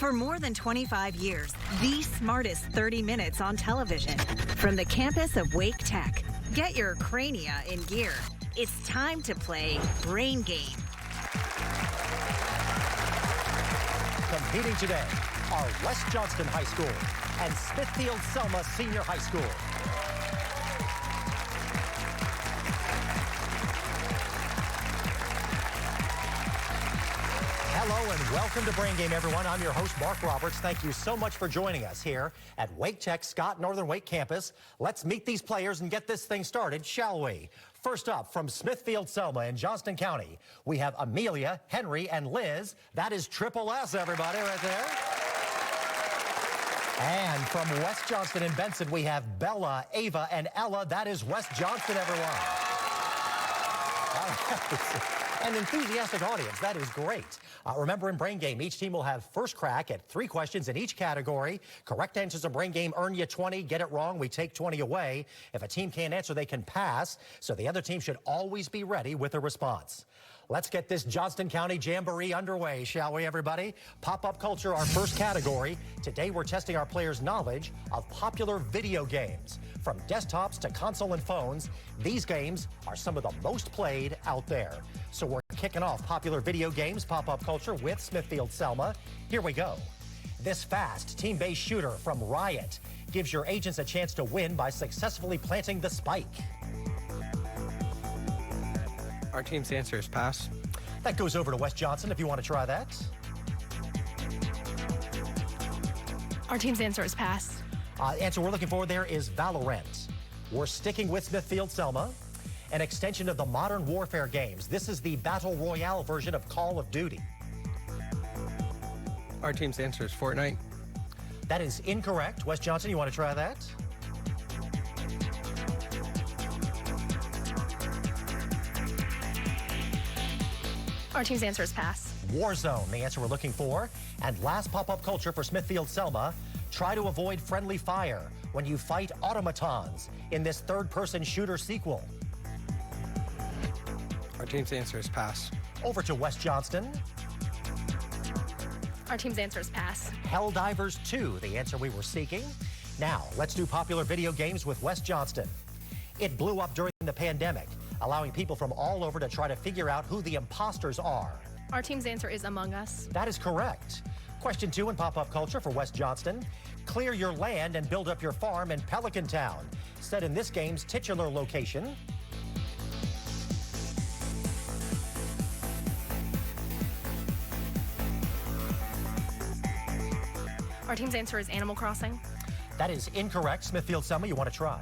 For more than 25 years, the smartest 30 minutes on television. From the campus of Wake Tech, get your crania in gear. It's time to play Brain Game. Competing today are West Johnston High School and Smithfield-Selma Senior High School. Hello and welcome to Brain Game, everyone. I'm your host, Mark Roberts. Thank you so much for joining us here at Wake Tech Scott Northern Wake Campus. Let's meet these players and get this thing started, shall we? First up, from Smithfield-Selma in Johnston County, we have Amelia, Henry, and Liz. That is Triple S, everybody, right there. And from West Johnston in Benson, we have Bella, Ava, and Ella. That is West Johnston, everyone. An enthusiastic audience. That is great. Remember, in Brain Game, each team will have first crack at 3 questions in each category. Correct answers in Brain Game earn you 20. Get it wrong, we take 20 away. If a team can't answer, they can pass. So the other team should always be ready with a response. Let's get this Johnston County Jamboree underway, shall we, everybody? Pop-up culture, our first category. Today, we're testing our players' knowledge of popular video games. From desktops to console and phones, these games are some of the most played out there. So we're kicking off popular video games, pop-up culture with Smithfield-Selma. Here we go. This fast, team-based shooter from Riot gives your agents a chance to win by successfully planting the spike. Our team's answer is pass. That goes over to West Johnston if you want to try that. Our team's answer is pass. Answer we're looking for there is Valorant. We're sticking with Smithfield-Selma, an extension of the modern warfare games. This is the Battle Royale version of Call of Duty. Our team's answer is Fortnite. That is incorrect. West Johnston, you want to try that? Our team's answer is pass. Warzone, the answer we're looking for. And last pop-up culture for Smithfield-Selma, try to avoid friendly fire when you fight automatons in this third-person shooter sequel. Our team's answer is pass. Over to West Johnston. Our team's answer is pass. Helldivers 2, the answer we were seeking. Now, let's do popular video games with West Johnston. It blew up during the pandemic, allowing people from all over to try to figure out who the imposters are. Our team's answer is Among Us. That is correct. Question 2 in pop-up culture for West Johnston. Clear your land and build up your farm in Pelican Town, set in this game's titular location. Our team's answer is Animal Crossing. That is incorrect. Smithfield-Selma, you want to try?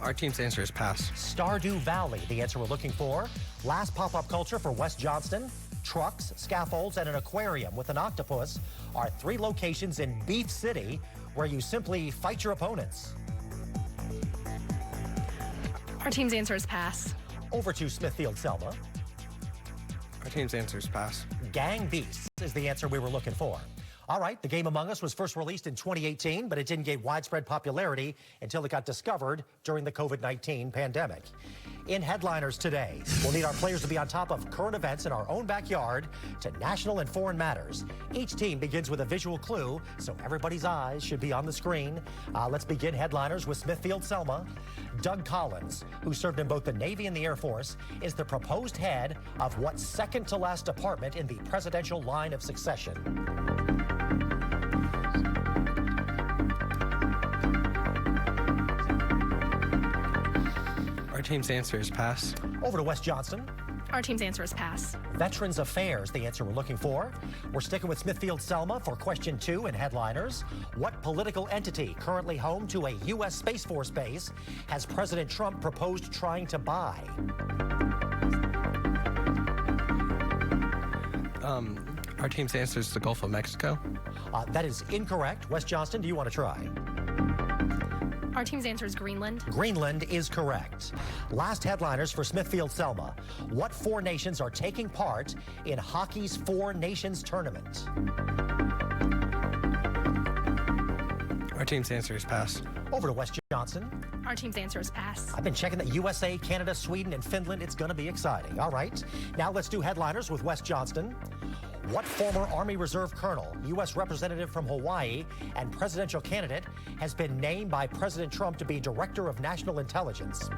Our team's answer is pass. Stardew Valley, the answer we're looking for. Last pop-up culture for West Johnston. Trucks, scaffolds, and an aquarium with an octopus are 3 locations in Beef City where you simply fight your opponents. Our team's answer is pass. Over to Smithfield-Selma. Our team's answer is pass. Gang Beasts is the answer we were looking for. All right, the game Among Us was first released in 2018, but it didn't gain widespread popularity until it got discovered during the COVID-19 pandemic. In headliners today, we'll need our players to be on top of current events in our own backyard to national and foreign matters. Each team begins with a visual clue, so everybody's eyes should be on the screen. Let's begin headliners with Smithfield-Selma. Doug Collins, who served in both the Navy and the Air Force, is the proposed head of what second-to-last department in the presidential line of succession? Our team's answer is pass. Over to West Johnston. Our team's answer is pass. Veterans Affairs, the answer we're looking for. We're sticking with Smithfield-Selma for question 2 in headliners. What political entity currently home to a U.S. Space Force base has President Trump proposed trying to buy? Our team's answer is the Gulf of Mexico. That is incorrect. West Johnston, do you want to try? Our team's answer is Greenland. Greenland is correct. Last headliners for Smithfield-Selma. What 4 nations are taking part in hockey's 4 Nations tournament? team's answer is pass. Over to West Johnston. Our team's answer is pass. I've been checking that USA, Canada, Sweden, and Finland. It's going to be exciting. All right. Now let's do headliners with West Johnston. What former Army Reserve colonel, U.S. representative from Hawaii, and presidential candidate has been named by President Trump to be Director of National Intelligence?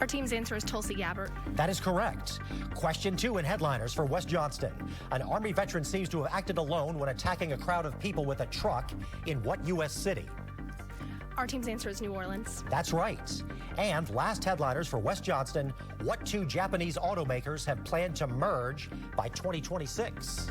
Our team's answer is Tulsi Gabbard. That is correct. Question 2 in headliners for West Johnston. An Army veteran seems to have acted alone when attacking a crowd of people with a truck in what U.S. city? Our team's answer is New Orleans. That's right. And last headliners for West Johnston, what 2 Japanese automakers have planned to merge by 2026?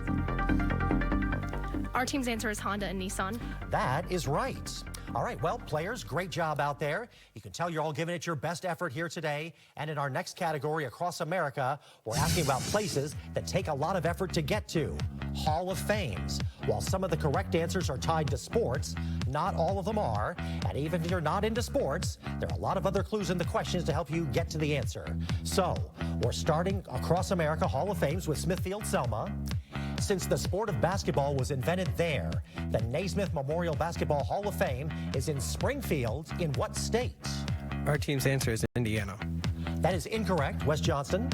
Our team's answer is Honda and Nissan. That is right. All right, well, players, great job out there. You can tell you're all giving it your best effort here today. And in our next category, Across America, we're asking about places that take a lot of effort to get to. Hall of Fames. While some of the correct answers are tied to sports, not all of them are. And even if you're not into sports, there are a lot of other clues in the questions to help you get to the answer. So, we're starting Across America Hall of Fames with Smithfield-Selma. Since the sport of basketball was invented there, the Naismith Memorial Basketball Hall of Fame is in Springfield. In what state? Our team's answer is Indiana. That is incorrect. West Johnston.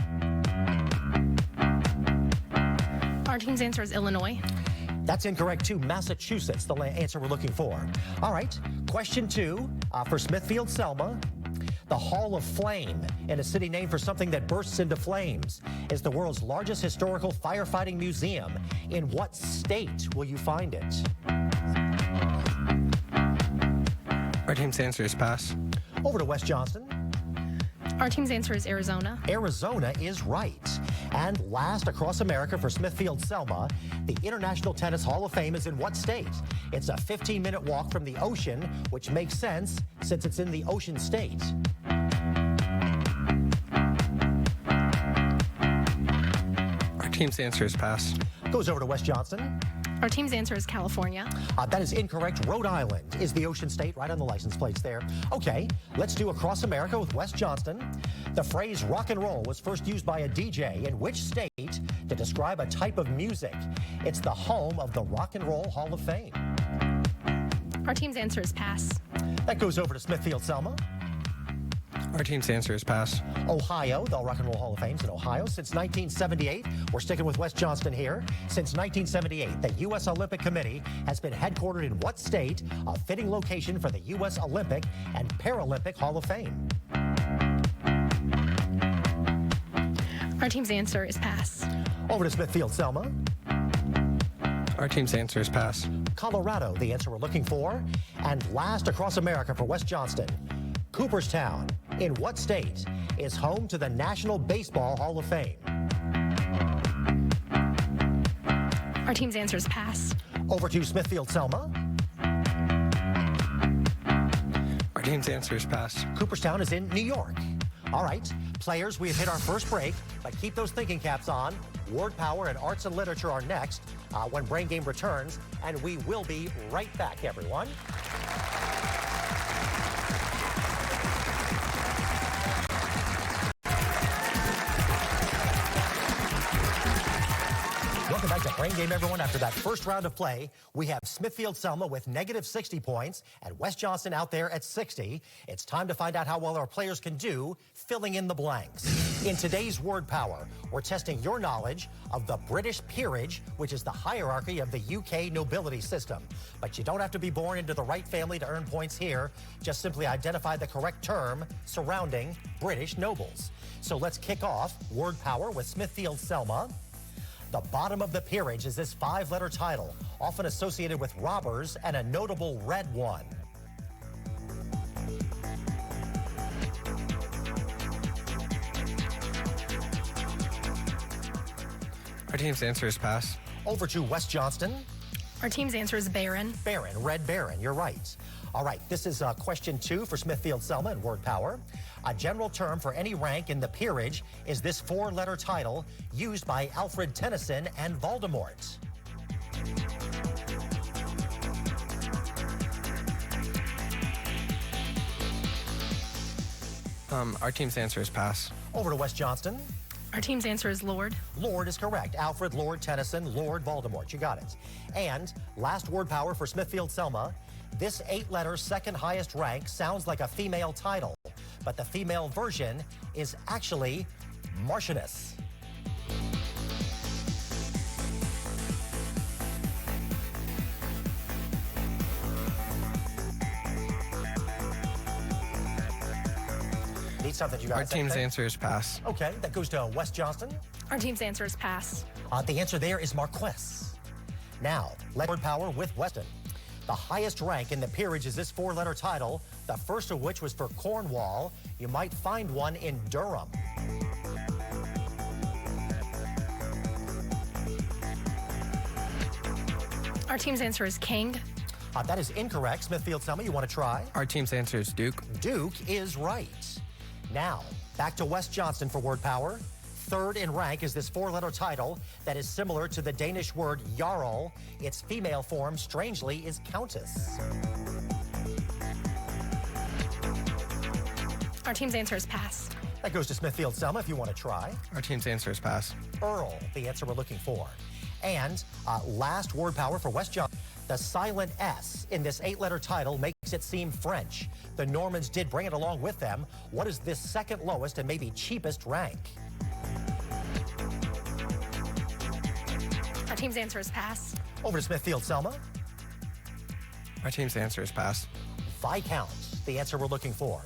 Our team's answer is Illinois. That's incorrect, too. Massachusetts, the answer we're looking for. All right. Question 2 for Smithfield-Selma. The Hall of Flame, in a city named for something that bursts into flames, is the world's largest historical firefighting museum. In what state will you find it? Our team's answer is pass. Over to West Johnston. Our team's answer is Arizona. Arizona is right. And last, Across America for Smithfield-Selma, the International Tennis Hall of Fame is in what state? It's a 15-minute walk from the ocean, which makes sense since it's in the ocean state. Our team's answer is pass. Goes over to West Johnston. Our team's answer is California. That is incorrect. Rhode Island is the ocean state, right on the license plates there. Okay, let's do Across America with West Johnston. The phrase rock and roll was first used by a DJ in which state to describe a type of music? It's the home of the Rock and Roll Hall of Fame. Our team's answer is pass. That goes over to Smithfield-Selma. Our team's answer is pass. Ohio, the Rock and Roll Hall of Fame's in Ohio since 1978. We're sticking with West Johnston here. Since 1978, the U.S. Olympic Committee has been headquartered in what state? A fitting location for the U.S. Olympic and Paralympic Hall of Fame. Our team's answer is pass. Over to Smithfield-Selma. Our team's answer is pass. Colorado, the answer we're looking for. And last, Across America for West Johnston. Cooperstown, in what state, is home to the National Baseball Hall of Fame? Our team's answer is pass. Over to Smithfield-Selma. Our team's answer is pass. Cooperstown is in New York. All right, players, we have hit our first break, but keep those thinking caps on. Word power and arts and literature are next when Brain Game returns, and we will be right back, everyone. Welcome back to Brain Game, everyone. After that first round of play, we have Smithfield-Selma with negative 60 points and West Johnston out there at 60. It's time to find out how well our players can do filling in the blanks. In today's Word Power, we're testing your knowledge of the British peerage, which is the hierarchy of the UK nobility system. But you don't have to be born into the right family to earn points here. Just simply identify the correct term surrounding British nobles. So let's kick off Word Power with Smithfield-Selma. The bottom of the peerage is this 5-letter title, often associated with robbers and a notable red one. Our team's answer is pass. Over to West Johnston. Our team's answer is Baron. Baron, red baron, you're right. All right, this is question 2 for Smithfield-Selma and Word Power. A general term for any rank in the peerage is this 4-letter title used by Alfred Tennyson and Voldemort. Our team's answer is pass. Over to West Johnston. Our team's answer is Lord. Lord is correct. Alfred Lord Tennyson, Lord Voldemort. You got it. And last word power for Smithfield-Selma. This 8-letter second highest rank sounds like a female title, but the female version is actually Marchioness. Need something, you guys? Our team's answer is pass. Okay, that goes to West Johnston. Our team's answer is pass. The answer there is Marquess. Now, word power with Weston. The highest rank in the peerage is this 4-letter title, the first of which was for Cornwall. You might find one in Durham. Our team's answer is King. That is incorrect. Smithfield-Selma, you want to try? Our team's answer is Duke. Duke is right. Now, back to West Johnston for word power. Third in rank is this 4-letter title that is similar to the Danish word jarl. Its female form, strangely, is countess. Our team's answer is pass. That goes to Smithfield-Selma if you want to try. Our team's answer is pass. Earl, the answer we're looking for. And last word power for West Johnston. The silent S in this 8-letter title makes it seem French. The Normans did bring it along with them. What is this second lowest and maybe cheapest rank? Our team's answer is pass. Over to Smithfield-Selma. Our team's answer is pass. Viscount, the answer we're looking for.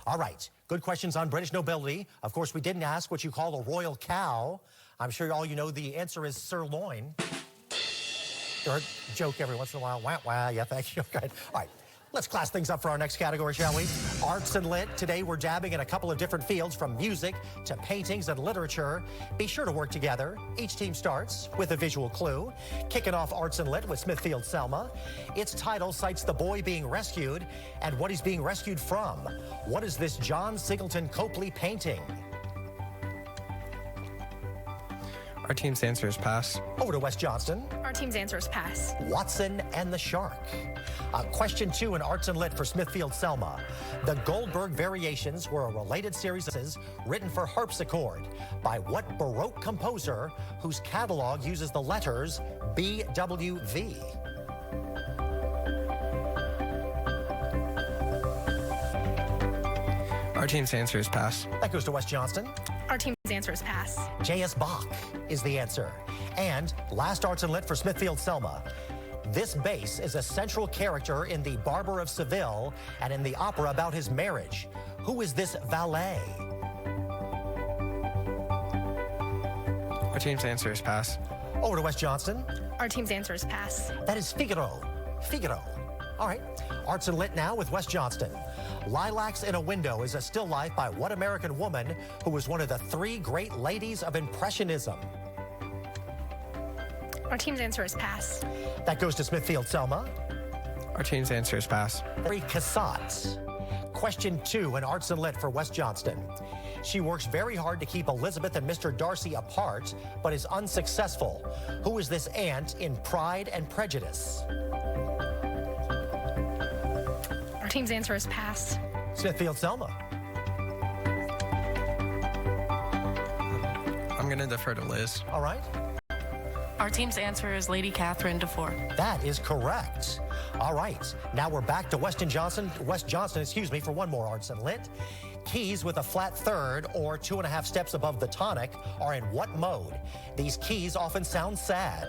All right, good questions on British nobility. Of course, we didn't ask what you call a royal cow. I'm sure all you know the answer is sirloin. Or joke every once in a while. Wah, wah. Yeah, thank you. Okay. All right. Let's class things up for our next category, shall we? Arts and Lit. Today we're dabbing in a couple of different fields, from music to paintings and literature. Be sure to work together. Each team starts with a visual clue. Kicking off Arts and Lit with Smithfield-Selma. Its title cites the boy being rescued and what he's being rescued from. What is this John Singleton Copley painting? Our team's answer is pass. Over to West Johnston. Our team's answer is pass. Watson and the Shark. Question 2 in Arts and Lit for Smithfield-Selma. The Goldberg Variations were a related series written for harpsichord by what Baroque composer whose catalog uses the letters BWV? Our team's answer is pass. That goes to West Johnston. Our team's answer is pass. J.S. Bach is the answer. And last Arts and Lit for Smithfield-Selma. This bass is a central character in The Barber of Seville and in the opera about his marriage. Who is this valet? Our team's answer is pass. Over to West Johnston. Our team's answer is pass. That is Figaro. Figaro. All right. Arts and Lit now with West Johnston. Lilacs in a Window is a still life by what American woman who was one of the 3 great ladies of Impressionism? Our team's answer is pass. That goes to Smithfield-Selma. Our team's answer is pass. Mary Cassatt. Question 2 in Arts and Lit for West Johnston. She works very hard to keep Elizabeth and Mr. Darcy apart, but is unsuccessful. Who is this aunt in Pride and Prejudice? Our team's answer is pass. Smithfield-Selma. I'm going to defer to Liz. All right. Our team's answer is Lady Catherine de Four. That is correct. All right. Now we're back to West Johnston, for one more Arts and Lit. Keys with a flat third or 2.5 steps above the tonic are in what mode? These keys often sound sad.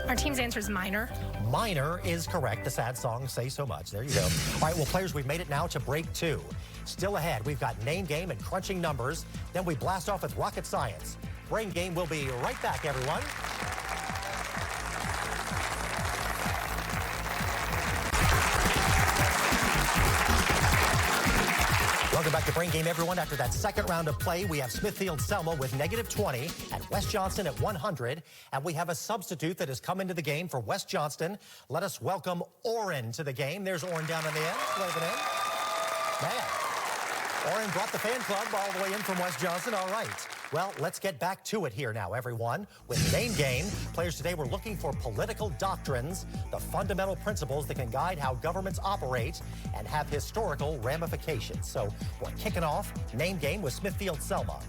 Our team's answer is minor. Minor is correct. The sad songs say so much. There you go. All right, well, players, we've made it now to break 2. Still ahead, we've got name game and crunching numbers. Then we blast off with rocket science. Brain game will be right back, everyone. Welcome back to Brain Game, everyone. After that second round of play, we have Smithfield-Selma with -20 and West Johnston at 100. And we have a substitute that has come into the game for West Johnston. Let us welcome Orrin to the game. There's Orrin down on the end. Waving in. Man, Orrin brought the fan club all the way in from West Johnston. All right. Well, let's get back to it here now, everyone. With Name Game, players today were looking for political doctrines, the fundamental principles that can guide how governments operate and have historical ramifications. So we're kicking off Name Game with Smithfield-Selma.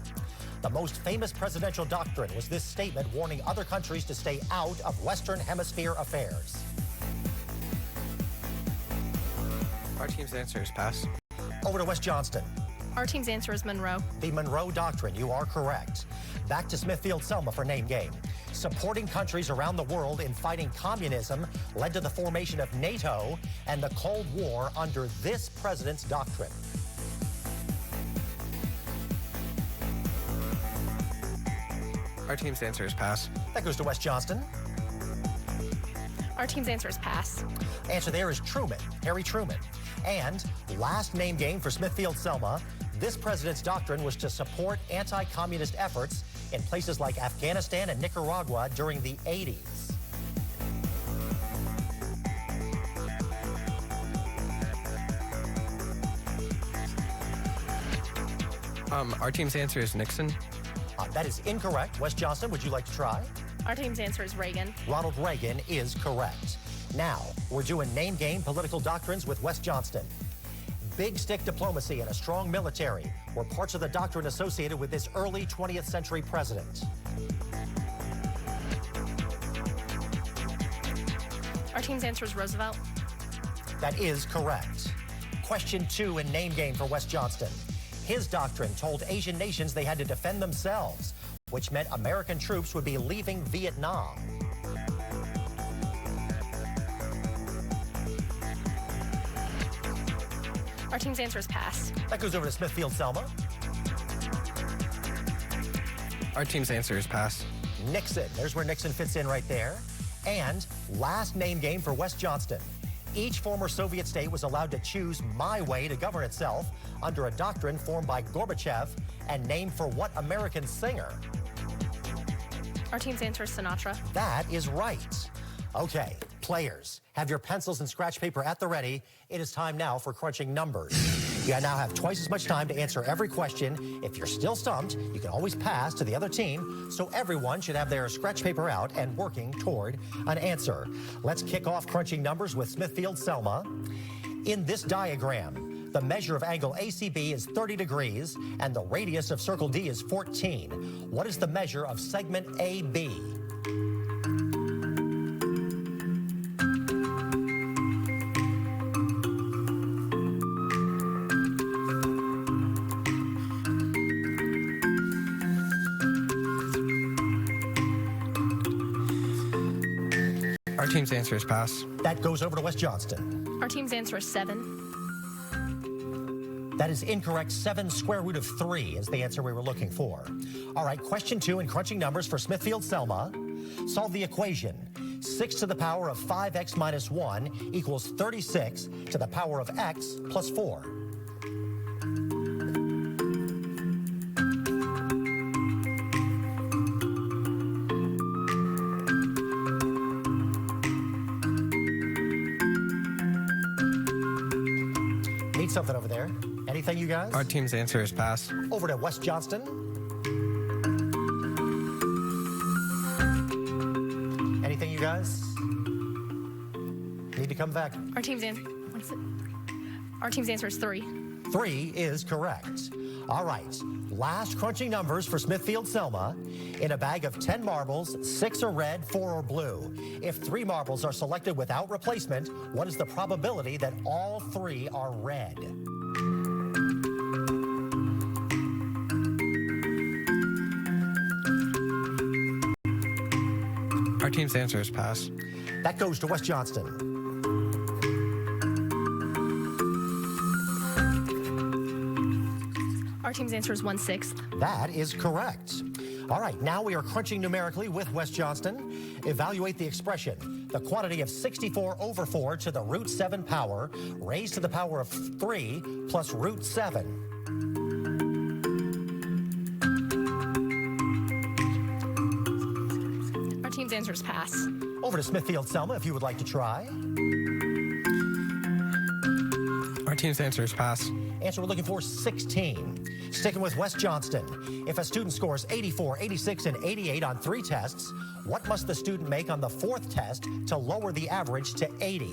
The most famous presidential doctrine was this statement warning other countries to stay out of Western Hemisphere affairs. Our team's answer is pass. Over to West Johnston. Our team's answer is Monroe. The Monroe Doctrine, you are correct. Back to Smithfield-Selma for Name Game. Supporting countries around the world in fighting communism led to the formation of NATO and the Cold War under this president's doctrine. Our team's answer is pass. That goes to West Johnston. Our team's answer is pass. Answer there is Truman, Harry Truman. And last Name Game for Smithfield-Selma, this president's doctrine was to support anti-communist efforts in places like Afghanistan and Nicaragua during the 80s. Our team's answer is Nixon. That is incorrect. West Johnston, would you like to try? Our team's answer is Reagan. Ronald Reagan is correct. Now, we're doing Name Game political doctrines with West Johnston. Big stick diplomacy and a strong military were parts of the doctrine associated with this early 20th century president. Our team's answer is Roosevelt. That is correct. Question 2 in Name Game for West Johnston. His doctrine told Asian nations they had to defend themselves, which meant American troops would be leaving Vietnam. Our team's answer is pass. That goes over to Smithfield-Selma. Our team's answer is pass. Nixon. There's where Nixon fits in right there. And last Name Game for West Johnston. Each former Soviet state was allowed to choose my way to govern itself under a doctrine formed by Gorbachev and named for what American singer? Our team's answer is Sinatra. That is right. Okay, players, have your pencils and scratch paper at the ready. It is time now for crunching numbers. You now have twice as much time to answer every question. If you're still stumped, you can always pass to the other team, so everyone should have their scratch paper out and working toward an answer. Let's kick off crunching numbers with Smithfield-Selma. In this diagram, the measure of angle ACB is 30 degrees, and the radius of circle D is 14. What is the measure of segment AB? Our team's answer is pass. That goes over to West Johnston. Our team's answer is 7. That is incorrect. 7 square root of 3 is the answer we were looking for. All right, question 2 in crunching numbers for Smithfield-Selma. Solve the equation. 6 to the power of 5x minus 1 equals 36 to the power of x plus 4. Need something over there. Anything, you guys? Our team's answer is pass. Over to West Johnston. Anything, you guys? Need to come back. Our team's answer. What is it? Our team's answer is 3. 3 is correct. All right. Last crunching numbers for Smithfield-Selma. In a bag of 10 marbles, 6 are red, 4 are blue. If 3 marbles are selected without replacement, what is the probability that all 3 are red? Our team's answer is pass. That goes to West Johnston. Our team's answer is 1/6. That is correct. All right, now we are crunching numerically with West Johnston. Evaluate the expression. The quantity of 64 over 4 to the root 7 power raised to the power of 3 plus root 7. Our team's answer is pass. Over to Smithfield-Selma if you would like to try. Our team's answer is pass. Answer we're looking for, 16. Sticking with West Johnston, if a student scores 84, 86, and 88 on 3 tests, what must the student make on the 4th test to lower the average to 80?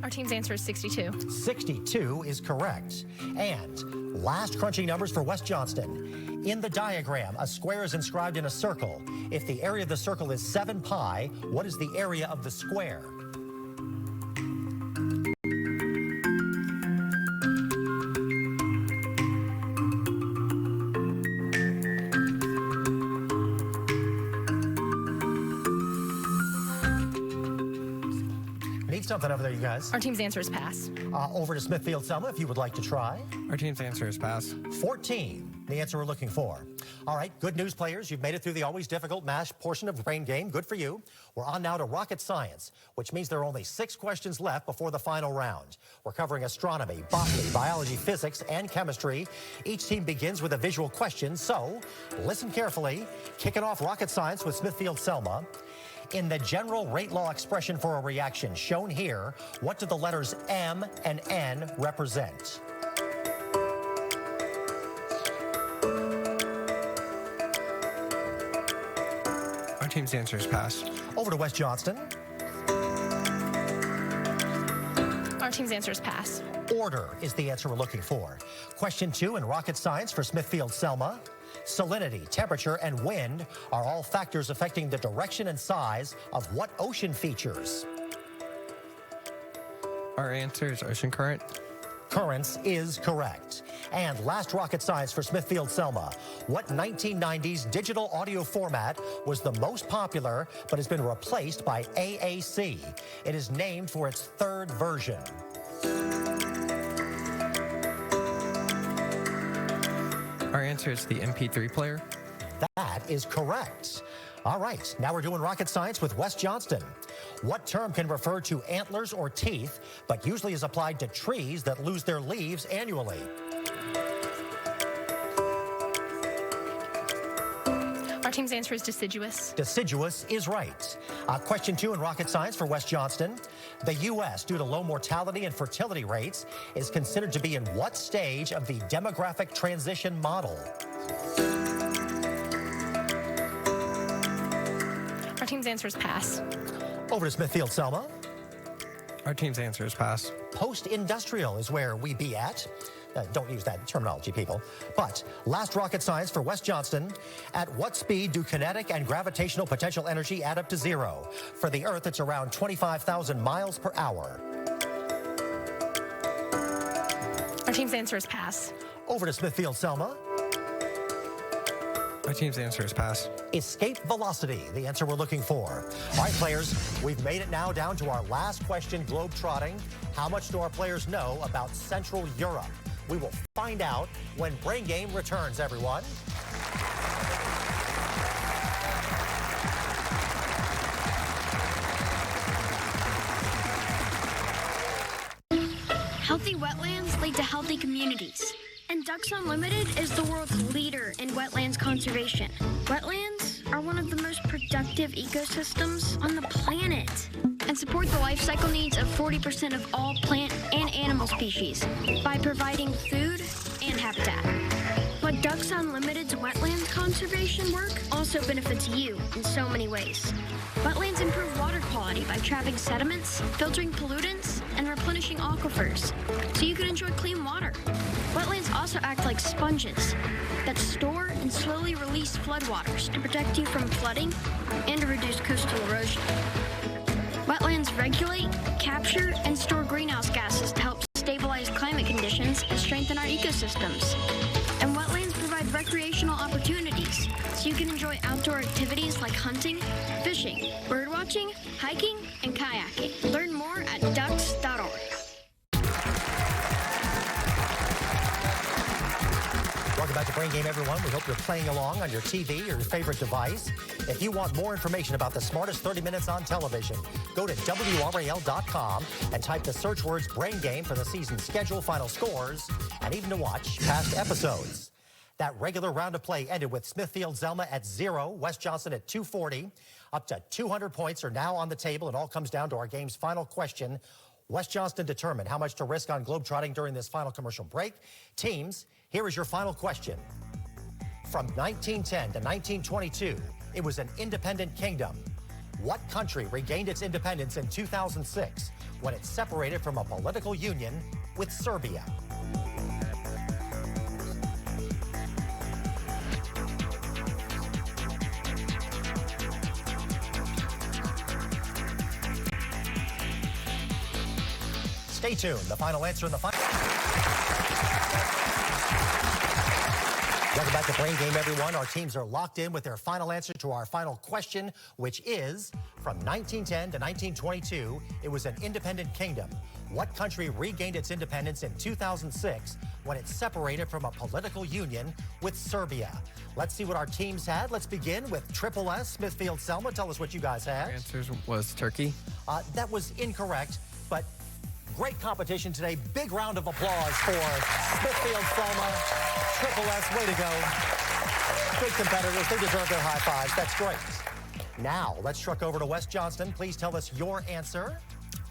Our team's answer is 62. 62 is correct. And last crunching numbers for West Johnston. In the diagram, a square is inscribed in a circle. If the area of the circle is 7 pi, what is the area of the square? Need something over there, you guys. Our team's answer is pass. Over to Smithfield-Selma, if you would like to try. Our team's answer is pass. 14, the answer we're looking for. All right, good news, players. You've made it through the always difficult MASH portion of the brain game. Good for you. We're on now to rocket science, which means there are only 6 questions left before the final round. We're covering astronomy, botany, biology, physics, and chemistry. Each team begins with a visual question, so listen carefully. Kicking off rocket science with Smithfield-Selma. In the general rate law expression for a reaction shown here, what do the letters M and N represent? Our team's answer is pass. Over to West Johnston. Our team's answer is pass. Order is the answer we're looking for. Question 2 in rocket science for Smithfield-Selma. Salinity, temperature, and wind are all factors affecting the direction and size of what ocean features? Our answer is ocean current. Currents is correct. And last rocket science for Smithfield-Selma. What 1990s digital audio format was the most popular but has been replaced by AAC? It is named for its 3rd version. Our answer is the MP3 player. That is correct. All right, now we're doing rocket science with West Johnston. What term can refer to antlers or teeth, but usually is applied to trees that lose their leaves annually? Our team's answer is deciduous. Deciduous is right. Question 2 in rocket science for West Johnston. The U.S., due to low mortality and fertility rates, is considered to be in what stage of the demographic transition model? Our team's answer is pass. Over to Smithfield-Selma. Our team's answer is pass. Post-industrial is where we be at. Don't use that terminology, people. But last rocket science for West Johnston. At what speed do kinetic and gravitational potential energy add up to 0? For the Earth, it's around 25,000 miles per hour. Our team's answer is pass. Over to Smithfield-Selma. Our team's answer is pass. Escape velocity, the answer we're looking for. All right, players, we've made it now down to our last question, globe-trotting. How much do our players know about Central Europe? We will find out when Brain Game returns, everyone. Healthy wetlands lead to healthy communities. And Ducks Unlimited is the world's leader in wetlands conservation. Wetlands are one of the most productive ecosystems on the planet and support the life cycle needs of 40% of all plant and animal species by providing food and habitat. But Ducks Unlimited's wetlands conservation work also benefits you in so many ways. Wetlands improve water quality by trapping sediments, filtering pollutants, and replenishing aquifers, so you can enjoy clean water. Wetlands also act like sponges that store and slowly release floodwaters to protect you from flooding and to reduce coastal erosion. Wetlands regulate, capture, and store greenhouse gases to help stabilize climate conditions and strengthen our ecosystems. And wetlands provide recreational opportunities, so you can enjoy outdoor activities like hunting, fishing, birdwatching, hiking, and kayaking. Learn more at ducks.org. Welcome back to Brain Game, everyone. We hope you're playing along on your TV or your favorite device. If you want more information about the smartest 30 minutes on television, go to WRAL.com and type the search words Brain Game for the season schedule, final scores, and even to watch past episodes. That regular round of play ended with Smithfield-Selma at 0, West Johnston at 240. Up to 200 points are now on the table. It all comes down to our game's final question. West Johnston determined how much to risk on globetrotting during this final commercial break. Teams, here is your final question. From 1910 to 1922, it was an independent kingdom. What country regained its independence in 2006 when it separated from a political union with Serbia? Stay tuned. The final answer in the final. Welcome back to Brain Game, everyone. Our teams are locked in with their final answer to our final question, which is, from 1910 to 1922, it was an independent kingdom. What country regained its independence in 2006 when it separated from a political union with Serbia? Let's see what our teams had. Let's begin with Triple S, Smithfield-Selma. Tell us what you guys had. Our answer was Turkey. That was incorrect, but great competition today. Big round of applause for Smithfield-Selma. Triple S, way to go. Good competitors. They deserve their high fives. That's great. Now, let's truck over to West Johnston. Please tell us your answer.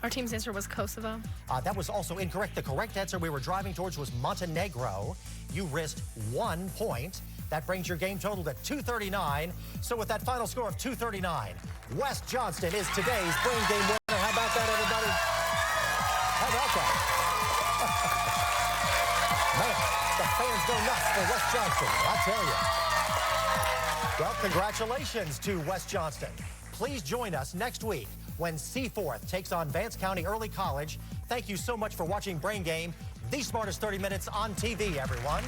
Our team's answer was Kosovo. That was also incorrect. The correct answer we were driving towards was Montenegro. You risked 1 point. That brings your game total to 239. So with that final score of 239, West Johnston is today's Brain Game winner. How about that, everybody? How about that? Man, the fans go nuts for West Johnston, I tell you. Well, congratulations to West Johnston. Please join us next week when Seaforth takes on Vance County Early College. Thank you so much for watching Brain Game, the smartest 30 minutes on TV, everyone.